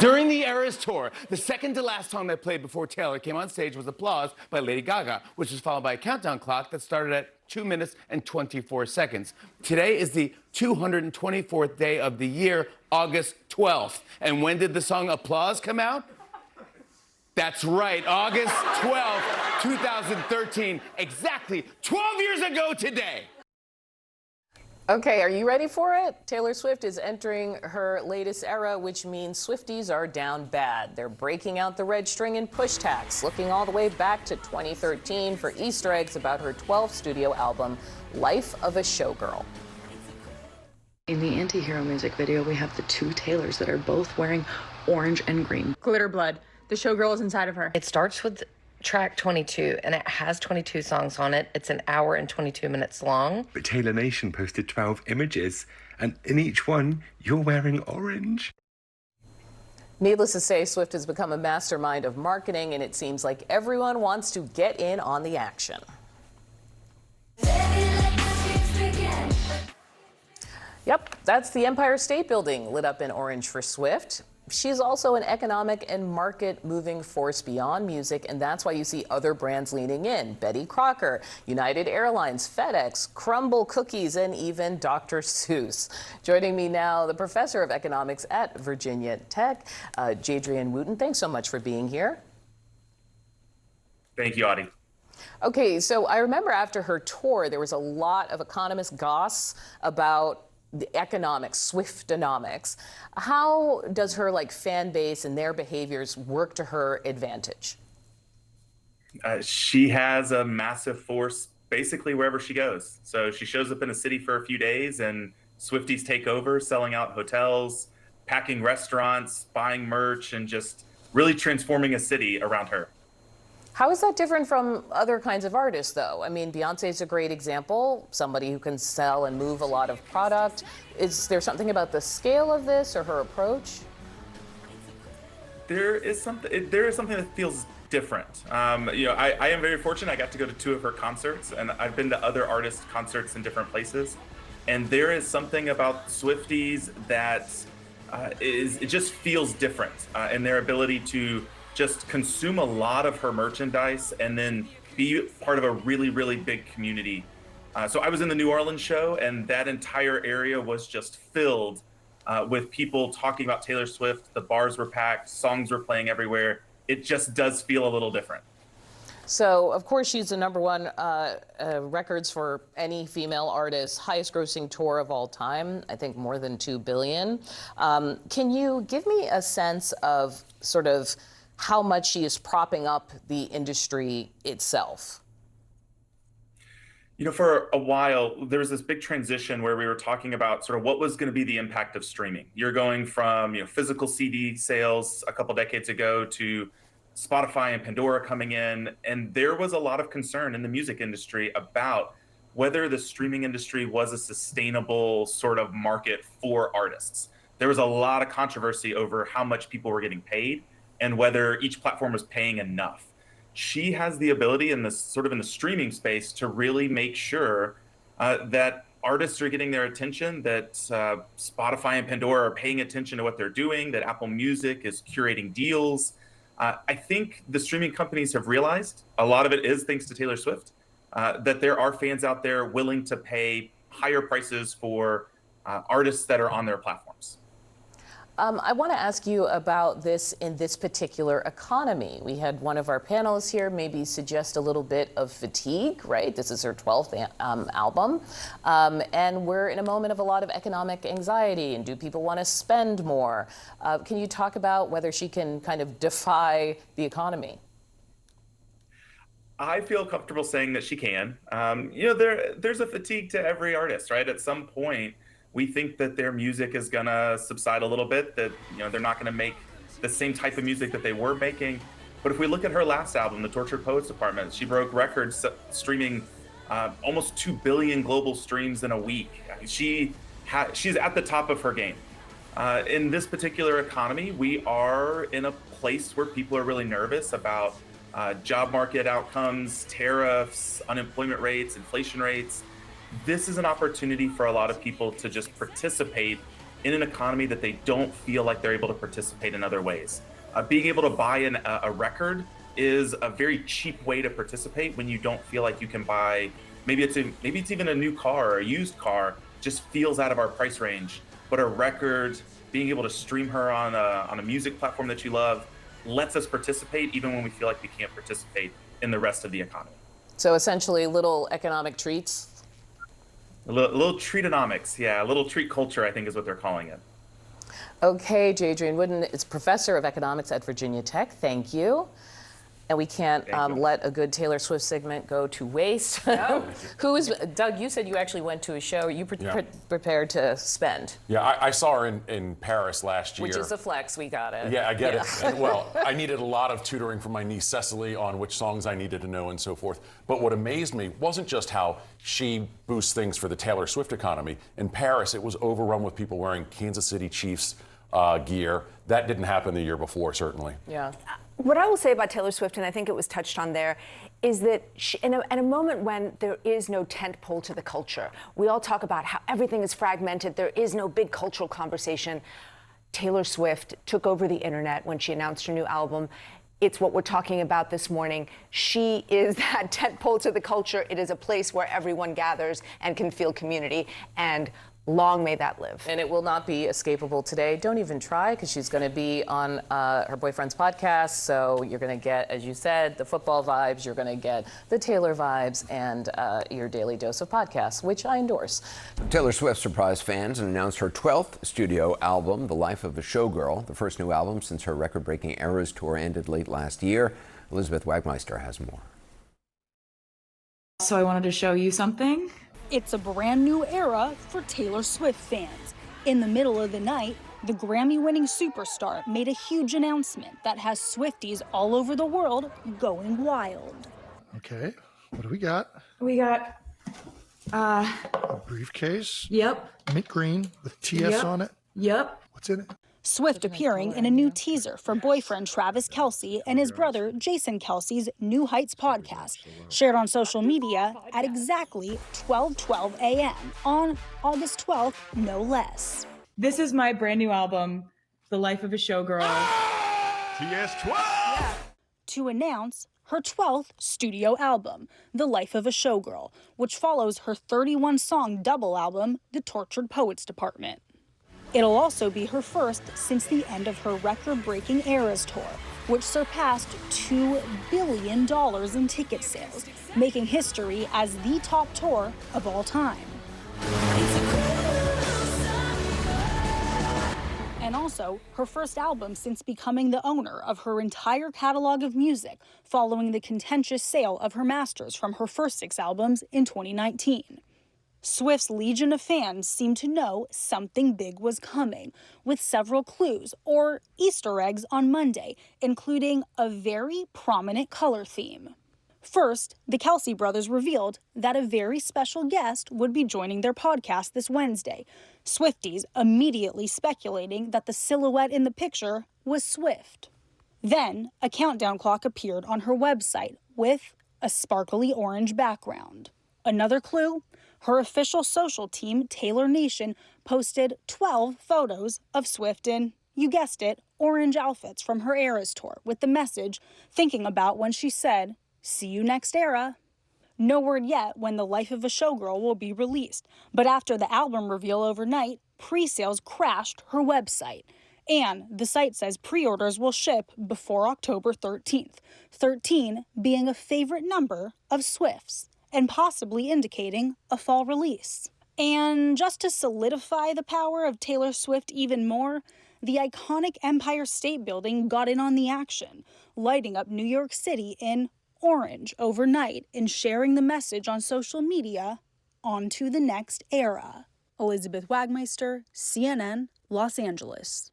During the Eras tour, the second to last song they played before Taylor came on stage was Applause by Lady Gaga, which was followed by a countdown clock that started at 2 minutes and 24 seconds. Today is the 224th day of the year, August 12th. And when did the song Applause come out? That's right, August 12th, 2013, exactly 12 years ago today. Okay, are you ready for it? Taylor Swift is entering her latest era, which means Swifties are down bad. They're breaking out the red string and push tacks, looking all the way back to 2013 for Easter eggs about her 12th studio album, Life of a Showgirl. In the anti-hero music video, we have the two Taylors that are both wearing orange and green. Glitter blood. The showgirl is inside of her. It starts with track 22, and it has 22 songs on it. It's an hour and 22 minutes long. But Taylor Nation posted 12 images, and in each one, you're wearing orange. Needless to say, Swift has become a mastermind of marketing, and it seems like everyone wants to get in on the action. Yep, that's the Empire State Building lit up in orange for Swift. She's also an economic and market-moving force beyond music, and that's why you see other brands leaning in. Betty Crocker, United Airlines, FedEx, Crumble Cookies, and even Dr. Seuss. Joining me now, the professor of economics at Virginia Tech, Jadrian Wooten. Thanks so much for being here. Thank you, Audie. Okay, so I remember after her tour, there was a lot of economist goss about the economics, Swiftonomics. How does her fan base and their behaviors work to her advantage? She has a massive force basically wherever she goes. So she shows up in a city for a few days and Swifties take over, selling out hotels, packing restaurants, buying merch, and just really transforming a city around her. How is that different from other kinds of artists, though? I mean, Beyonce's a great example, somebody who can sell and move a lot of product. Is there something about the scale of this or her approach? There is something that feels different. I am very fortunate. I got to go to 2 of her concerts, and I've been to other artist concerts in different places. And there is something about Swifties that it just feels different in their ability to just consume a lot of her merchandise and then be part of a really, really big community. So I was in the New Orleans show, and that entire area was just filled with people talking about Taylor Swift. The bars were packed, songs were playing everywhere. It just does feel a little different. So, of course, she's the #1 records for any female artist, highest grossing tour of all time, I think more than $2 billion. Can you give me a sense of sort of how much she is propping up the industry itself? For a while, there was this big transition where we were talking about sort of what was going to be the impact of streaming. You're going from physical CD sales a couple decades ago to Spotify and Pandora coming in, and there was a lot of concern in the music industry about whether the streaming industry was a sustainable sort of market for artists. There was a lot of controversy over how much people were getting paid and whether each platform was paying enough. She has the ability in the streaming space to really make sure that artists are getting their attention, that Spotify and Pandora are paying attention to what they're doing, that Apple Music is curating deals. I think the streaming companies have realized, a lot of it is thanks to Taylor Swift, that there are fans out there willing to pay higher prices for artists that are on their platforms. I want to ask you about this in this particular economy. We had one of our panelists here maybe suggest a little bit of fatigue, right? This is her 12th album. And we're in a moment of a lot of economic anxiety. And do people want to spend more? Can you talk about whether she can kind of defy the economy? I feel comfortable saying that she can. There's a fatigue to every artist, right? At some point, we think that their music is gonna subside a little bit, that they're not gonna make the same type of music that they were making. But if we look at her last album, The Tortured Poets Department, she broke records streaming almost 2 billion global streams in a week. She's at the top of her game. In this particular economy, we are in a place where people are really nervous about job market outcomes, tariffs, unemployment rates, inflation rates. This is an opportunity for a lot of people to just participate in an economy that they don't feel like they're able to participate in other ways. Being able to buy a record is a very cheap way to participate when you don't feel like you can buy, maybe it's even a new car or a used car, just feels out of our price range. But a record, being able to stream her on a music platform that you love, lets us participate even when we feel like we can't participate in the rest of the economy. So essentially, little economic treats. A little treatonomics, yeah, a little treat culture, I think is what they're calling it. Okay, Jadrian Wooden is professor of economics at Virginia Tech. Thank you. And we can't let a good Taylor Swift segment go to waste. No. Doug, you said you actually went to a show. You prepared to spend. Yeah, I saw her in Paris last year. Which is a flex, we got it. Yeah, I get it. And, well, I needed a lot of tutoring from my niece Cecily on which songs I needed to know and so forth. But what amazed me wasn't just how she boosts things for the Taylor Swift economy. In Paris, it was overrun with people wearing Kansas City Chiefs gear. That didn't happen the year before, certainly. Yeah. What I will say about Taylor Swift, and I think it was touched on there, is that in a moment when there is no tent pole to the culture, we all talk about how everything is fragmented, there is no big cultural conversation. Taylor Swift took over the internet when she announced her new album. It's what we're talking about this morning. She is that tent pole to the culture. It is a place where everyone gathers and can feel community. And long may that live. And it will not be escapable today. Don't even try, because she's going to be on her boyfriend's podcast. So you're going to get, as you said, the football vibes. You're going to get the Taylor vibes and your daily dose of podcasts, which I endorse. Taylor Swift surprised fans and announced her 12th studio album, The Life of a Showgirl, the first new album since her record-breaking Eras tour ended late last year. Elizabeth Wagmeister has more. So I wanted to show you something. It's a brand new era for Taylor Swift fans. In the middle of the night, the Grammy-winning superstar made a huge announcement that has Swifties all over the world going wild. Okay, what do we got? We got A briefcase. Yep. Mint green with TS on it. Yep. What's in it? Swift appearing in a new teaser for boyfriend Travis Kelce and his brother Jason Kelce's New Heights podcast, shared on social media at exactly 12:12 a.m. on August 12th, no less. This is my brand new album, The Life of a Showgirl. TS12! Yeah. To announce her 12th studio album, The Life of a Showgirl, which follows her 31-song double album, The Tortured Poets Department. It'll also be her first since the end of her record-breaking Eras tour, which surpassed $2 billion in ticket sales, making history as the top tour of all time. And also, her first album since becoming the owner of her entire catalog of music, following the contentious sale of her masters from her first 6 albums in 2019. Swift's legion of fans seemed to know something big was coming, with several clues or Easter eggs on Monday, including a very prominent color theme. First, the Kelce brothers revealed that a very special guest would be joining their podcast this Wednesday, Swifties immediately speculating that the silhouette in the picture was Swift. Then, a countdown clock appeared on her website with a sparkly orange background. Another clue? Her official social team, Taylor Nation, posted 12 photos of Swift in, you guessed it, orange outfits from her Eras tour with the message, thinking about when she said, "See you next era." No word yet when The Life of a Showgirl will be released, but after the album reveal overnight, pre-sales crashed her website. And the site says pre-orders will ship before October 13th, 13 being a favorite number of Swift's, and possibly indicating a fall release. And just to solidify the power of Taylor Swift even more, the iconic Empire State Building got in on the action, lighting up New York City in orange overnight and sharing the message on social media, on to the next era. Elizabeth Wagmeister, CNN, Los Angeles.